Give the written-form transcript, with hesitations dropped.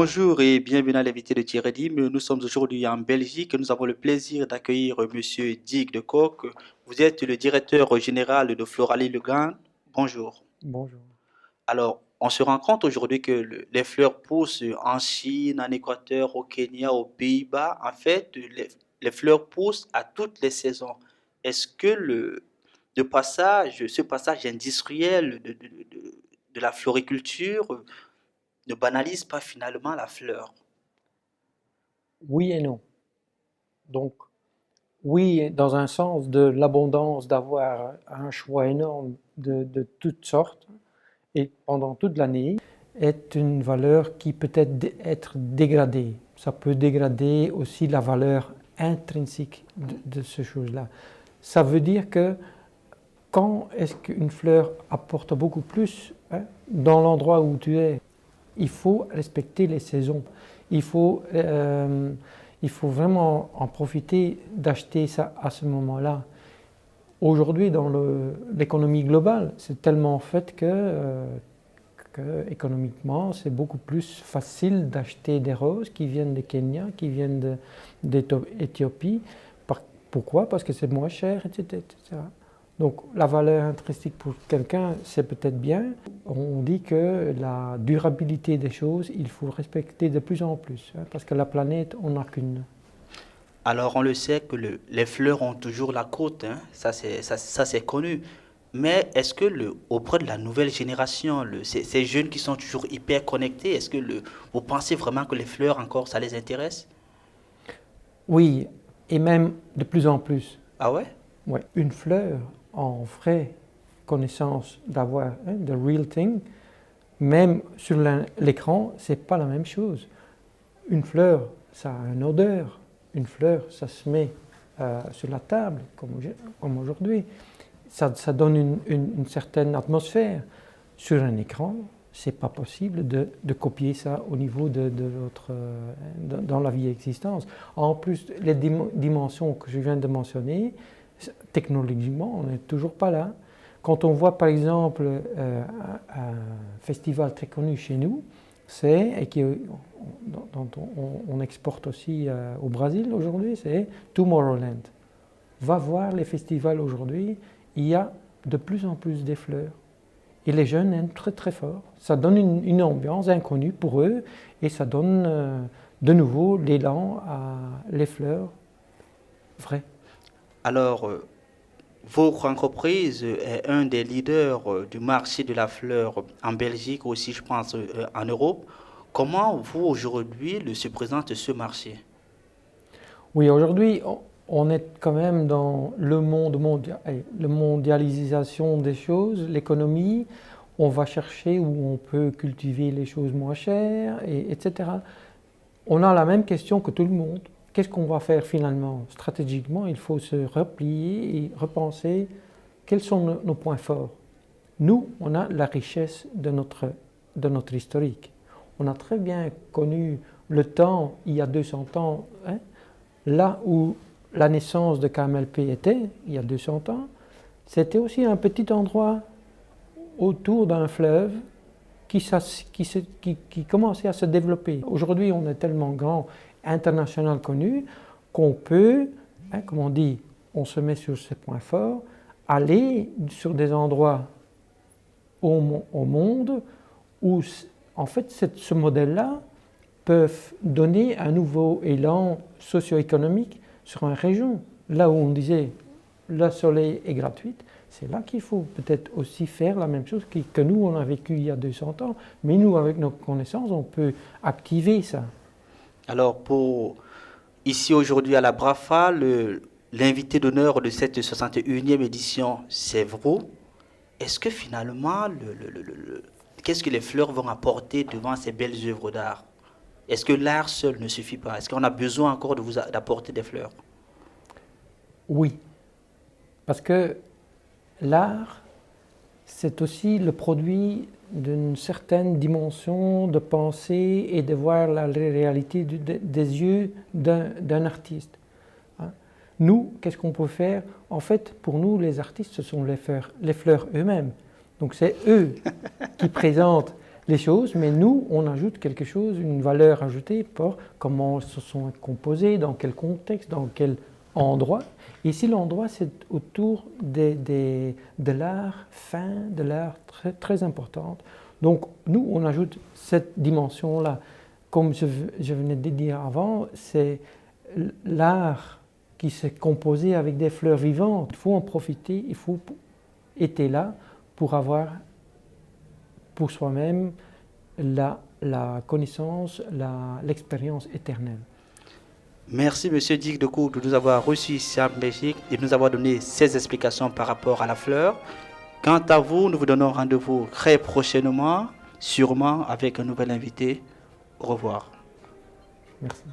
Bonjour et bienvenue à l'invité de Thierry. Nous sommes aujourd'hui en Belgique et nous avons le plaisir d'accueillir Monsieur Dick de Kock. Vous êtes le directeur général de Floralie Legrand. Bonjour. Bonjour. Alors, on se rend compte aujourd'hui que les fleurs poussent en Chine, en Équateur, au Kenya, aux Pays-Bas. En fait, les fleurs poussent à toutes les saisons. Est-ce que ce passage industriel de la floriculture ne banalise pas finalement la fleur? Oui et non. Donc, oui, dans un sens de l'abondance, d'avoir un choix énorme de toutes sortes et pendant toute l'année, est une valeur qui peut être dégradée. Ça peut dégrader aussi la valeur intrinsèque de ces choses-là. Ça veut dire que quand est-ce qu'une fleur apporte beaucoup plus, hein, dans l'endroit où tu es, il faut respecter les saisons. Il faut, euh, il faut vraiment en profiter d'acheter ça à ce moment-là. Aujourd'hui, dans l'économie globale, c'est tellement fait que économiquement, c'est beaucoup plus facile d'acheter des roses qui viennent de Kenya, qui viennent d'Éthiopie. Pourquoi? Parce que c'est moins cher, etc., etc. Donc la valeur intrinsèque pour quelqu'un, c'est peut-être bien. On dit que la durabilité des choses, il faut respecter de plus en plus, hein, parce que la planète, on n'a qu'une. Alors, on le sait que les fleurs ont toujours la côte, hein. Ça, c'est connu. Mais est-ce que auprès de la nouvelle génération, ces jeunes qui sont toujours hyper connectés, vous pensez vraiment que les fleurs encore, ça les intéresse? Oui, et même de plus en plus. Ah ouais? Ouais. Une fleur, en vraie connaissance d'avoir, hein, the real thing, même sur l'écran, c'est pas la même chose. Une fleur, ça a une odeur. Une fleur, ça se met sur la table, comme aujourd'hui. Ça donne une certaine atmosphère. Sur un écran, c'est pas possible de copier ça au niveau de votre, dans la vie existence. En plus, les dimensions que je viens de mentionner, technologiquement, on n'est toujours pas là. Quand on voit par exemple un festival très connu chez nous, dont on exporte aussi au Brésil aujourd'hui, c'est Tomorrowland. Va voir les festivals aujourd'hui, il y a de plus en plus des fleurs. Et les jeunes aiment très très fort. Ça donne une ambiance inconnue pour eux et ça donne de nouveau l'élan à les fleurs vraies. Alors, votre entreprise est un des leaders du marché de la fleur en Belgique, aussi je pense en Europe. Comment vous aujourd'hui se présente ce marché? Oui, aujourd'hui, on est quand même dans le monde la mondialisation des choses, l'économie. On va chercher où on peut cultiver les choses moins chères, etc. On a la même question que tout le monde. Qu'est-ce qu'on va faire finalement? Stratégiquement, il faut se replier et repenser quels sont nos points forts. Nous, on a la richesse de notre historique. On a très bien connu le temps, il y a 200 ans, hein, là où la naissance de KMLP était, il y a 200 ans, c'était aussi un petit endroit autour d'un fleuve qui commençait à se développer. Aujourd'hui, on est tellement grand, international connu, qu'on peut, hein, comme on dit, on se met sur ses points forts, aller sur des endroits au monde où, en fait, ce modèle-là peut donner un nouveau élan socio-économique sur une région. Là où on disait le soleil est gratuit, c'est là qu'il faut peut-être aussi faire la même chose que nous, on a vécu il y a 200 ans. Mais nous, avec nos connaissances, on peut activer ça. Alors, ici aujourd'hui à la BRAFA, l'invité d'honneur de cette 61e édition, c'est vous. Est-ce que finalement, qu'est-ce que les fleurs vont apporter devant ces belles œuvres d'art? Est-ce que l'art seul ne suffit pas? Est-ce qu'on a besoin encore d'apporter des fleurs? Oui, parce que l'art, c'est aussi le produit d'une certaine dimension de pensée et de voir la réalité des yeux d'un artiste. Hein. Nous, qu'est-ce qu'on peut faire? En fait, pour nous, les artistes, ce sont les fleurs eux-mêmes. Donc c'est eux qui présentent les choses, mais nous, on ajoute quelque chose, une valeur ajoutée pour comment se sont composés, dans quel contexte, dans quel endroit. Ici, l'endroit, c'est autour de l'art fin, de l'art très, très important. Donc, nous, on ajoute cette dimension-là. Comme je venais de dire avant, c'est l'art qui s'est composé avec des fleurs vivantes. Il faut en profiter, il faut être là pour avoir pour soi-même la connaissance, l'expérience éternelle. Merci, Monsieur Dick Decour, de nous avoir reçus ici en Belgique et de nous avoir donné ces explications par rapport à la fleur. Quant à vous, nous vous donnons rendez-vous très prochainement, sûrement avec un nouvel invité. Au revoir. Merci.